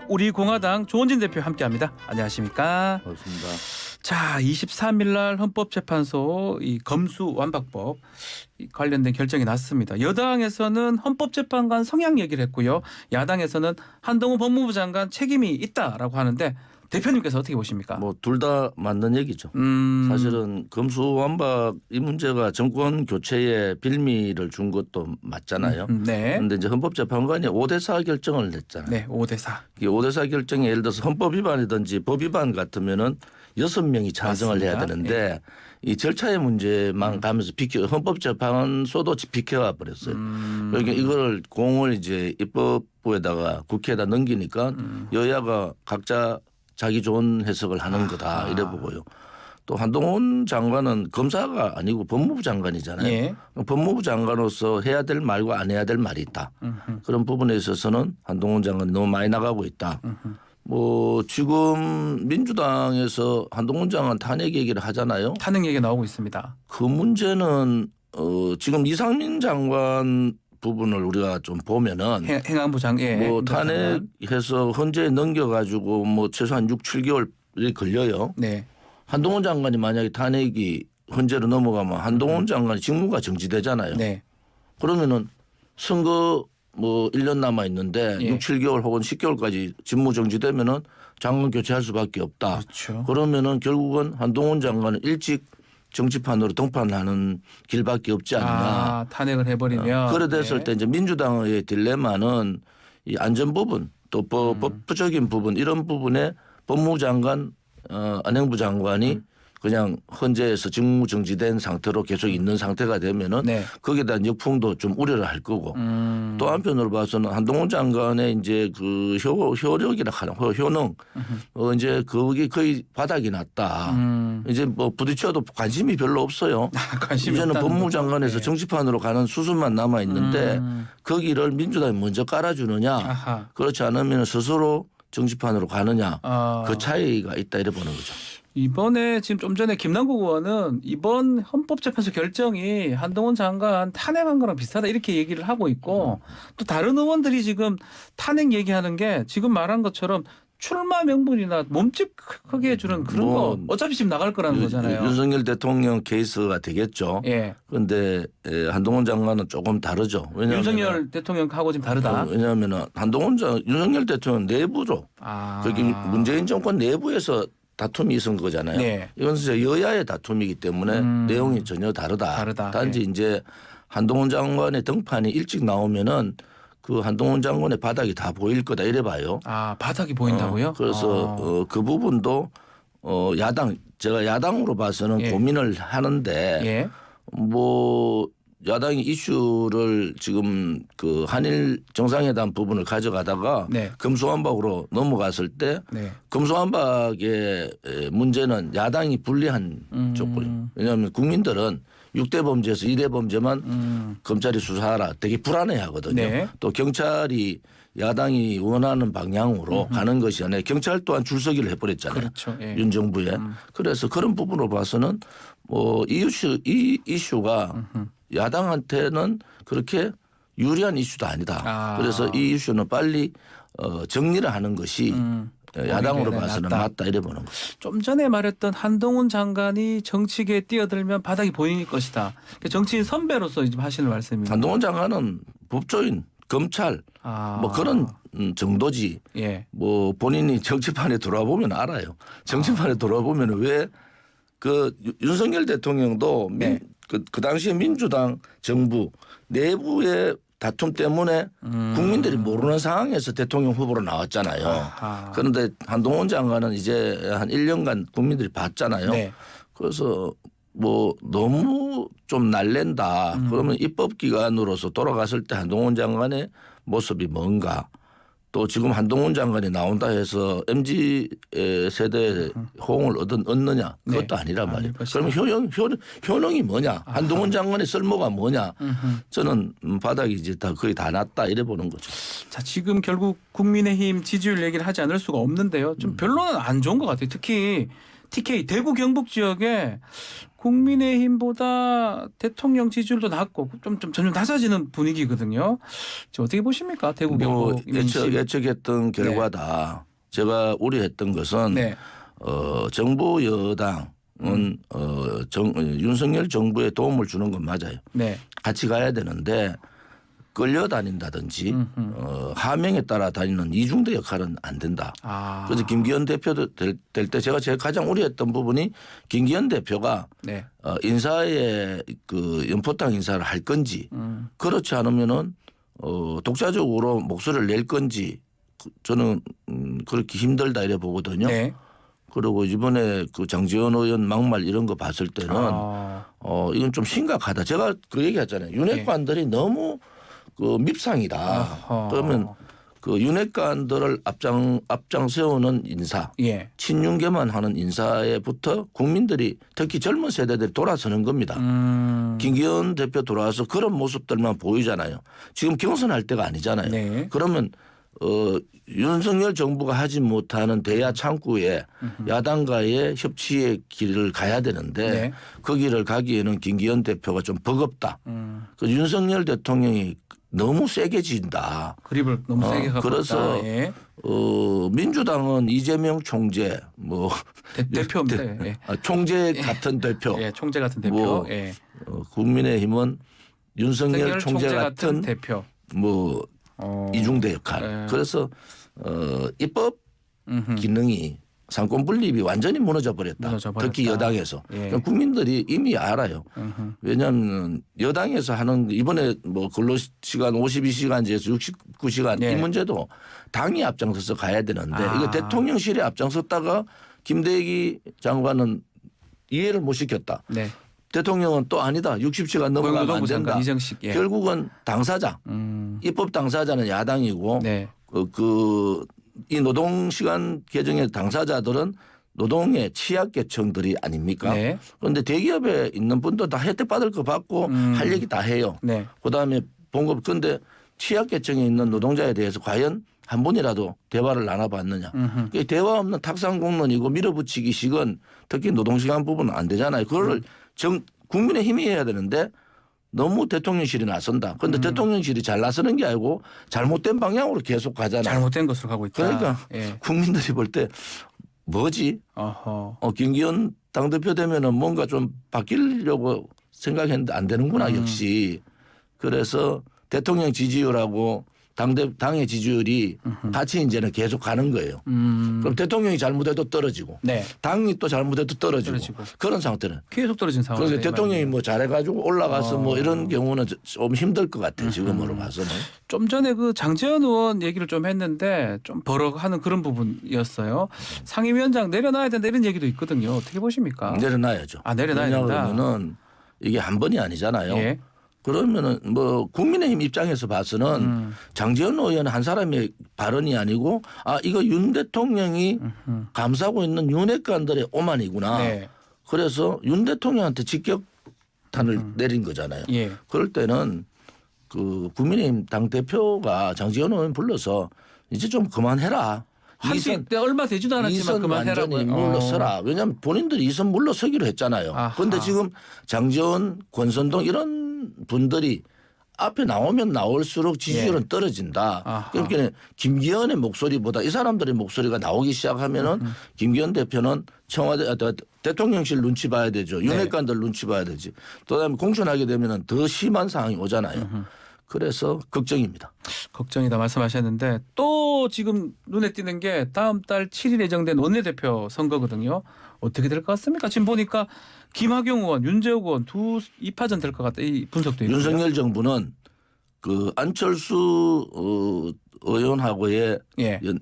우리 공화당 조원진 대표 함께합니다. 안녕하십니까? 맞습니다. 자, 23일 날 헌법재판소 이 검수완박법 관련된 결정이 났습니다. 여당에서는 헌법재판관 성향 얘기를 했고요. 야당에서는 한동훈 법무부 장관 책임이 있다라고 하는데 대표님께서 어떻게 보십니까? 뭐 둘 다 맞는 얘기죠. 사실은 검수완박 이 문제가 정권 교체에 빌미를 준 것도 맞잖아요. 네. 그런데 이제 헌법재판관이 5대4 결정을 냈잖아요. 네, 5대4. 이 5대4 결정이 예를 들어서 헌법 위반이든지 법 위반 같으면은 6명이 찬성을 해야 되는데 이 절차의 문제만 가면서 헌법재판소도 비켜가 버렸어요. 그러니까 이거를 공을 이제 입법부에다가 국회에다 넘기니까 여야가 각자 자기 좋은 해석을 하는 거다 이래 보고요. 또 한동훈 장관은 검사가 아니고 법무부 장관이잖아요. 예. 법무부 장관으로서 해야 될 말과 안 해야 될 말이 있다. 그런 부분에 있어서는 한동훈 장관이 너무 많이 나가고 있다. 뭐 지금 민주당에서 한동훈 장관 탄핵 얘기를 하잖아요. 탄핵 얘기 나오고 있습니다. 그 문제는 지금 이상민 장관 부분을 우리가 좀 보면은 행안부 장관 뭐 탄핵해서 헌재에 넘겨가지고 뭐 최소한 6, 7개월이 걸려요. 네. 한동훈 장관이 만약에 탄핵이 헌재로 넘어가면 한동훈 장관이 직무가 정지되잖아요. 네. 그러면은 선거 뭐 1년 남아 있는데 예. 6, 7개월 혹은 10개월까지 직무 정지되면은 장관 교체할 수밖에 없다. 그렇죠. 그러면은 결국은 한동훈 장관은 일찍 정치판으로 등판하는 길밖에 없지 않느냐. 아, 탄핵을 해버리면. 그래 됐을 때 이제 민주당의 딜레마는 이 안전 부분 또 법적인 부분 이런 부분에 법무부 장관 안행부 장관이 그냥 헌재에서 직무 정지된 상태로 계속 있는 상태가 되면은 네. 거기에 대한 역풍도 좀 우려를 할 거고 또 한편으로 봐서는 한동훈 장관의 이제 그 효력이라 하는 효능 이제 그게 거의 바닥이 났다. 이제 뭐 부딪혀도 관심이 별로 없어요. 관심이 이제는 없다는 법무부 거죠. 장관에서 네. 정치판으로 가는 수순만 남아 있는데 거기를 민주당이 먼저 깔아주느냐 아하. 그렇지 않으면 스스로 정치판으로 가느냐 그 차이가 있다 이래 보는 거죠. 이번에 지금 좀 전에 김남국 의원은 이번 헌법재판소 결정이 한동훈 장관 탄핵한 거랑 비슷하다 이렇게 얘기를 하고 있고 또 다른 의원들이 지금 탄핵 얘기하는 게 지금 말한 것처럼 출마 명분이나 몸집 크게 해주는 그런 뭐 거 어차피 지금 나갈 거라는 거잖아요. 윤석열 대통령 케이스가 되겠죠. 예. 그런데 한동훈 장관은 조금 다르죠. 왜냐하면 윤석열 대통령하고 지금 다르다. 왜냐하면 윤석열 대통령 내부로 거기 문재인 정권 내부에서 다툼이 있은 거잖아요. 네. 이건 진짜 여야의 다툼이기 때문에 내용이 전혀 다르다. 단지 이제 한동훈 장관의 등판이 일찍 나오면은 그 한동훈 장관의 바닥이 다 보일 거다 이래 봐요. 아, 바닥이 보인다고요? 그래서 그 부분도 제가 야당으로 봐서는 예. 고민을 하는데 예. 뭐 야당이 이슈를 지금 그 한일 정상회담 부분을 가져가다가 네. 검수완박으로 넘어갔을 때 네. 검수완박의 문제는 야당이 불리한 조건이에요. 왜냐하면 국민들은 6대 범죄에서 2대 범죄만 검찰이 수사하라 되게 불안해하거든요. 네. 또 경찰이 야당이 원하는 방향으로 가는 것이 아니라 경찰 또한 줄서기를 해버렸잖아요. 그렇죠. 예. 윤 정부에. 그래서 그런 부분으로 봐서는 뭐 이 이슈가 야당한테는 그렇게 유리한 이슈도 아니다. 그래서 이 이슈는 빨리 정리를 하는 것이 야당으로 봐서는 맞다 이래 보는 거죠. 좀 전에 말했던 한동훈 장관이 정치계에 뛰어들면 바닥이 보일 것이다. 정치인 선배로서 지금 하시는 말씀입니다. 한동훈 장관은 법조인, 검찰 뭐 그런 정도지. 예. 뭐 본인이 정치판에 돌아와 보면 알아요. 정치판에 돌아와 보면 왜 그 윤석열 대통령도 네. 그 당시에 민주당 정부 내부의 다툼 때문에 국민들이 모르는 상황에서 대통령 후보로 나왔잖아요. 그런데 한동훈 장관은 이제 한 1년간 국민들이 봤잖아요. 네. 그래서 뭐 너무 좀 날랜다. 그러면 입법기관으로서 돌아갔을 때 한동훈 장관의 모습이 뭔가 또 지금 한동훈 장관이 나온다 해서 MZ 세대의 호응을 얻느냐 그것도 아니란 말이에요. 그러면 효능이 뭐냐 한동훈 장관의 쓸모가 뭐냐 저는 바닥이 이제 다 거의 다 났다 이래 보는 거죠. 자, 지금 결국 국민의힘 지지율 얘기를 하지 않을 수가 없는데요. 좀 별로는 안 좋은 것 같아요. 특히 TK 대구 경북 지역에 국민의힘보다 대통령 지지율도 낮고 좀 점점 낮아지는 분위기거든요. 지금 어떻게 보십니까? 대구 뭐 경북 민심. 예측했던 결과다. 제가 우려했던 것은 네. 정부 여당은 윤석열 정부에 도움을 주는 건 맞아요. 네. 같이 가야 되는데 끌려다닌다든지 하명에 따라 다니는 이중대 역할은 안 된다. 아. 그래서 김기현 대표도 될 때 제가 가장 우려했던 부분이 김기현 대표가 네. 인사에 그 연포탕 인사를 할 건지 그렇지 않으면은 독자적으로 목소리를 낼 건지 저는 그렇게 힘들다 이래 보거든요. 네. 그리고 이번에 그 장지원 의원 막말 이런 거 봤을 때는 이건 좀 심각하다. 제가 그 얘기했잖아요. 윤핵관들이 너무 그 밉상이다. 아하. 그러면 그 윤핵관들을 앞장 세우는 인사, 예. 친윤계만 하는 인사에부터 국민들이 특히 젊은 세대들이 돌아서는 겁니다. 김기현 대표 돌아와서 그런 모습들만 보이잖아요. 지금 경선할 때가 아니잖아요. 네. 그러면 윤석열 정부가 하지 못하는 대야 창구에 야당과의 협치의 길을 가야 되는데 네. 그 길을 가기에는 김기현 대표가 좀 버겁다. 그 윤석열 대통령이 너무 세게 진다. 그립을 너무 세게 갖고 그래서 있다. 예. 민주당은 이재명 총재 뭐 대표입니다. 예. 총재 같은 대표. 예, 총재 같은 대표. 뭐 예. 국민의힘은 윤석열 총재 같은 대표. 뭐 이중대 역할. 예. 그래서 입법 기능이 상권 분립이 완전히 무너져 버렸다. 특히 여당에서. 예. 그러니까 국민들이 이미 알아요. 왜냐하면 여당에서 하는 이번에 뭐 근로시간 52시간제에서 69시간 예. 이 문제도 당이 앞장서서 가야 되는데 이거 대통령실에 앞장섰다가 김대기 장관은 이해를 못 시켰다. 네. 대통령은 또 아니다. 60시간 넘어가면 안 된다. 이정식. 예. 결국은 당사자, 입법 당사자는 야당이고 네. 이 노동시간 개정의 당사자들은 노동의 취약계층들이 아닙니까? 네. 그런데 대기업에 있는 분도 다 혜택 받을 거 받고 할 얘기 다 해요. 네. 그다음에 봉급 그런데 취약계층에 있는 노동자에 대해서 과연 한 번이라도 대화를 나눠봤느냐. 그 대화 없는 탁상공론이고 밀어붙이기식은 특히 노동시간 부분은 안 되잖아요. 그걸 국민의 힘이 해야 되는데 너무 대통령실이 나선다. 그런데 대통령실이 잘 나서는 게 아니고 잘못된 방향으로 계속 가잖아요. 잘못된 것으로 가고 있다. 그러니까 예. 국민들이 볼 때 뭐지? 어허. 김기현 당대표 되면은 뭔가 좀 바뀌려고 생각했는데 안 되는구나 역시. 그래서 대통령 지지율하고 당의 지지율이 같이 이제는 계속 가는 거예요. 그럼 대통령이 잘못해도 떨어지고 네. 당이 또 잘못해도 떨어지고. 떨어지고. 그런 상태는. 계속 떨어진 상황. 그런데 대통령이 뭐 잘해가지고 올라가서 뭐 이런 경우는 좀 힘들 것 같아요. 지금으로 봐서는. 좀 전에 그 장제원 의원 얘기를 좀 했는데 좀 버럭하는 그런 부분이었어요. 상임위원장 내려놔야 된다 이런 얘기도 있거든요. 어떻게 보십니까? 내려놔야죠. 내려놔야 된다. 왜냐하면은 이게 한 번이 아니잖아요. 예. 그러면은 뭐 국민의힘 입장에서 봐서는 장제원 의원 한 사람의 발언이 아니고 이거 윤 대통령이 감싸고 있는 윤핵관들의 오만이구나. 네. 그래서 윤 대통령한테 직격탄을 내린 거잖아요. 예. 그럴 때는 그 국민의힘 당 대표가 장제원 의원 불러서 이제 좀 그만해라. 한시 때 얼마 되지도 않았지만 이선 그만해라고. 완전히 물러서라. 왜냐하면 본인들이 이선 물러서기로 했잖아요. 그런데 지금 장제원, 권선동 이런 분들이 앞에 나오면 나올수록 지지율은 떨어진다. 그러니까 김기현의 목소리보다 이 사람들의 목소리가 나오기 시작하면은 김기현 대표는 청와대 대통령실 눈치 봐야 되죠. 윤핵관들 눈치 봐야 되지. 그다음에 공천하게 되면은 더 심한 상황이 오잖아요. 그래서 걱정입니다. 걱정이다 말씀하셨는데 또 지금 눈에 띄는 게 다음 달 7일 예정된 원내대표 선거거든요. 어떻게 될 것 같습니까? 지금 보니까 김학용 의원, 윤재욱 의원 두 2파전 될 것 같다. 이 분석도 있고요. 윤석열 정부는 그 안철수 의원하고의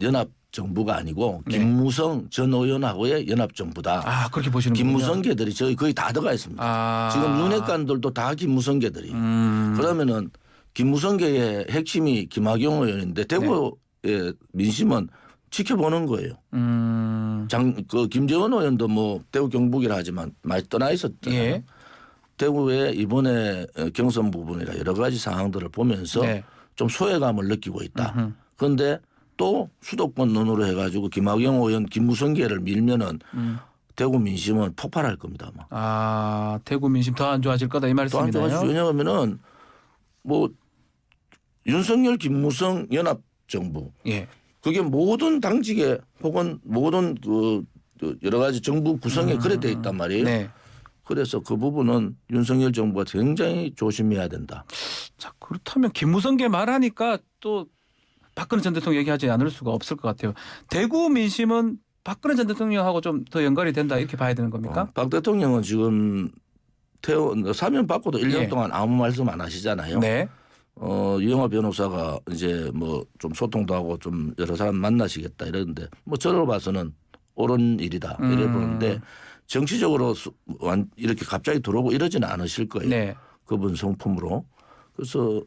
연합 정부가 아니고 김무성 전 의원하고의 연합 정부다. 그렇게 보시는군요. 김무성계들이 저희 거의 다 들어가 있습니다. 지금 윤핵관들도 다 김무성계들이. 그러면은 김무성계의 핵심이 김학용 의원인데 대구의 민심은 지켜보는 거예요. 그 김재원 의원도 뭐 대구 경북이라 하지만 많이 떠나 있었잖아요. 예. 대구에 이번에 경선 부분이라 여러 가지 상황들을 보면서 좀 소외감을 느끼고 있다. 그런데 또 수도권 논으로 해가지고 김학용 의원, 김무성계를 밀면은 대구 민심은 폭발할 겁니다. 아마. 아, 대구 민심 더 안 좋아질 거다 이 또 안 말씀이네요. 좋아지죠. 왜냐하면은 뭐 윤석열 김무성 연합 정부 예. 그게 모든 당직에 혹은 모든 그 여러 가지 정부 구성에 그래 돼 있단 말이에요. 네. 그래서 그 부분은 윤석열 정부가 굉장히 조심해야 된다. 자, 그렇다면 김무성계 말하니까 또 박근혜 전 대통령 얘기하지 않을 수가 없을 것 같아요. 대구 민심은 박근혜 전 대통령하고 좀 더 연관이 된다 이렇게 봐야 되는 겁니까? 박 대통령은 지금 사면 받고도 1년 예. 동안 아무 말씀 안 하시잖아요. 네. 유영하 변호사가 이제 뭐 좀 소통도 하고 좀 여러 사람 만나시겠다 이러는데 뭐 저로 봐서는 옳은 일이다 이래 보는데 정치적으로 이렇게 갑자기 들어오고 이러지는 않으실 거예요. 네. 그분 성품으로. 그래서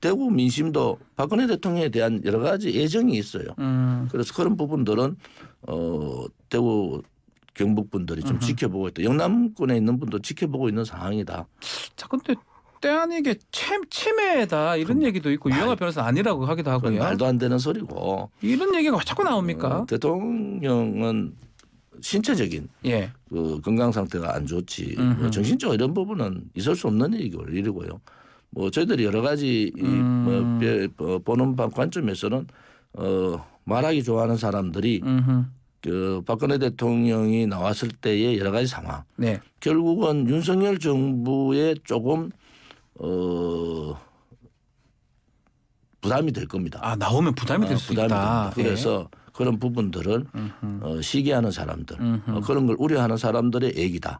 대구 민심도 박근혜 대통령에 대한 여러 가지 애정이 있어요. 그래서 그런 부분들은 대구 경북 분들이 좀 지켜보고 있다. 영남권에 있는 분도 지켜보고 있는 상황이다. 자, 근데 때 아니게 침해다 이런 얘기도 있고 유영하 변호사 아니라고 하기도 그건 하고요. 말도 안 되는 소리고. 이런 얘기가 왜 자꾸 나옵니까? 대통령은 신체적인 예. 그 건강 상태가 안 좋지 뭐 정신적 이런 부분은 있을 수 없는 일이고요. 뭐 저희들이 여러 가지 보는 관점에서는 말하기 좋아하는 사람들이 그 박근혜 대통령이 나왔을 때의 여러 가지 상황. 네. 결국은 윤석열 정부에 조금 부담이 될 겁니다. 아, 나오면 부담이 될 수 부담이 있다. 됩니다. 그래서 그런 부분들은 시기하는 사람들 그런 걸 우려하는 사람들의 얘기다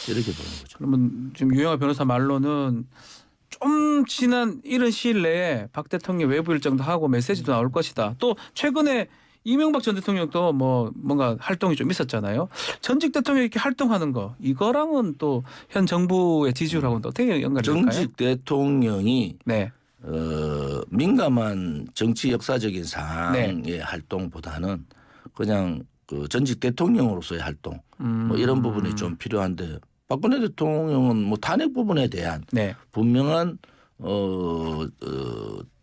이렇게 보는 거죠. 그러면 지금 유영하 변호사 말로는 좀 지난 이른 시일 내에 박 대통령 외부 일정도 하고 메시지도 나올 것이다. 또 최근에 이명박 전 대통령도 뭐 뭔가 활동이 좀 있었잖아요. 전직 대통령이 이렇게 활동하는 거 이거랑은 또 현 정부의 지지율하고는 또 어떻게 연관이 될까요? 정직 대통령이 네. 민감한 정치 역사적인 상황의 활동보다는 그냥 그 전직 대통령으로서의 활동 뭐 이런 부분이 좀 필요한데 박근혜 대통령은 뭐 탄핵 부분에 대한 네. 분명한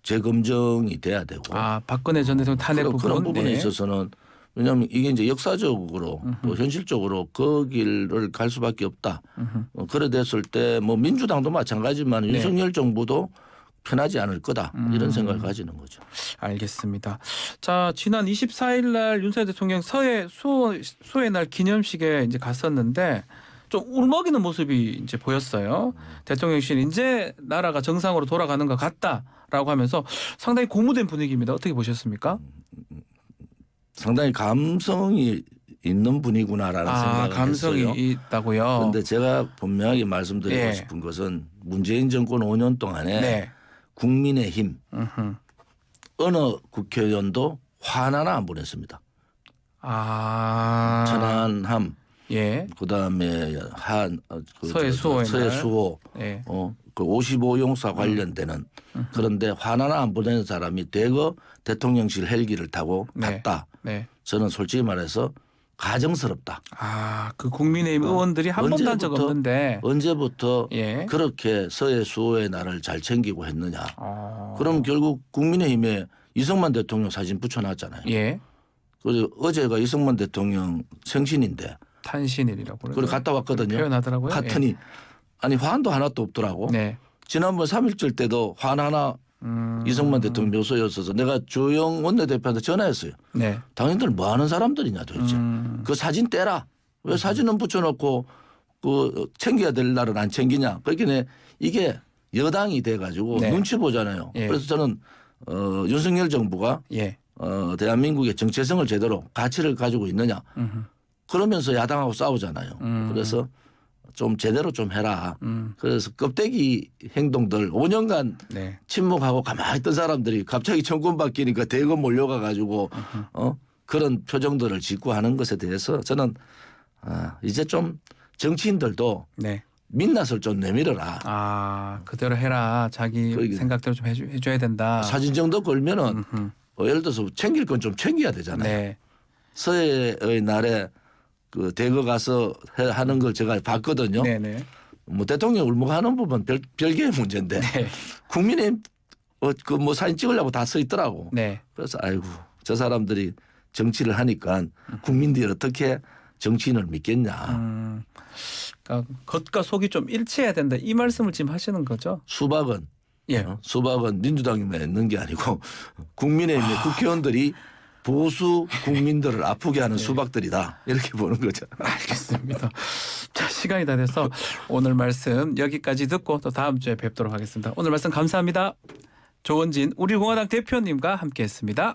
재검증이 돼야 되고 아, 박근혜 전 대통령 탄핵 부분 그런 부분에 네. 있어서는 왜냐하면 이게 이제 역사적으로 또 현실적으로 그 길을 갈 수밖에 없다. 그래 됐을 때 뭐 민주당도 마찬가지지만 네. 윤석열 정부도 편하지 않을 거다 이런 생각을 가지는 거죠. 알겠습니다. 자, 지난 24일 날 윤석열 대통령 서해 수호의 날 기념식에 이제 갔었는데 좀 울먹이는 모습이 이제 보였어요. 대통령실 이제 나라가 정상으로 돌아가는 것 같다라고 하면서 상당히 고무된 분위기입니다. 어떻게 보셨습니까? 상당히 감성이 있는 분이구나라는 생각을 감성이 했어요. 있다고요. 그런데 제가 분명하게 말씀드리고 예. 싶은 것은 문재인 정권 5년 동안에 네. 국민의힘 어느 국회의원도 화 하나 안 보냈습니다. 아. 천안함 예. 그다음에 서해 수호의 서해 날. 수호 예. 그 55용사 관련되는 그런데 화나 안 보내는 사람이 대거 대통령실 헬기를 타고 네. 갔다. 네. 저는 솔직히 말해서 가정스럽다. 아, 그 국민의힘 의원들이 한 번도 한 적 없는데. 언제부터 예. 그렇게 서해 수호의 날을 잘 챙기고 했느냐. 아. 그럼 결국 국민의힘에 이승만 대통령 사진 붙여놨잖아요. 예. 그리고 어제가 이승만 대통령 생신인데 탄신일이라고 그걸 그러죠. 갔다 왔거든요. 표현하더라고요. 갔더니 아니 화환도 하나도 없더라고. 예. 네. 지난번 3.1절 때도 화환 하나 이승만 대통령 묘소였어서 내가 조영 원내대표한테 전화했어요. 네. 당신들 뭐 하는 사람들이냐 도대체. 그 사진 떼라. 왜 사진은 붙여놓고 그 챙겨야 될 날은 안 챙기냐. 그렇게 이게 여당이 돼가지고 네. 눈치 보잖아요. 예. 그래서 저는 윤석열 정부가 예. 대한민국의 정체성을 제대로 가치를 가지고 있느냐. 그러면서 야당하고 싸우잖아요. 그래서 좀 제대로 좀 해라. 그래서 껍데기 행동들 5년간 네. 침묵하고 가만히 있던 사람들이 갑자기 정권 바뀌니까 대거 몰려가 가지고 그런 표정들을 짓고 하는 것에 대해서 저는 이제 좀 정치인들도 네. 민낯을 좀 내밀어라. 아, 그대로 해라. 자기 그러게. 생각대로 좀 해줘야 된다. 사진 정도 걸면은 예를 들어서 챙길 건 좀 챙겨야 되잖아요. 네. 서해의 날에 그 대거 가서 하는 걸 제가 봤거든요. 네네. 뭐 대통령 울먹하는 부분 별개의 문제인데 네. 국민의힘 그 뭐 사진 찍으려고 다 써 있더라고. 네. 그래서 아이고 저 사람들이 정치를 하니까 국민들이 어떻게 정치인을 믿겠냐. 그러니까 겉과 속이 좀 일치해야 된다. 이 말씀을 지금 하시는 거죠? 수박은 예. 수박은 민주당이만 있는 게 아니고 국민의힘의 국회의원들이 보수 국민들을 아프게 하는 수박들이다. 이렇게 보는 거죠. 알겠습니다. 자, 시간이 다 돼서 오늘 말씀 여기까지 듣고 또 다음 주에 뵙도록 하겠습니다. 오늘 말씀 감사합니다. 조원진 우리공화당 대표님과 함께했습니다.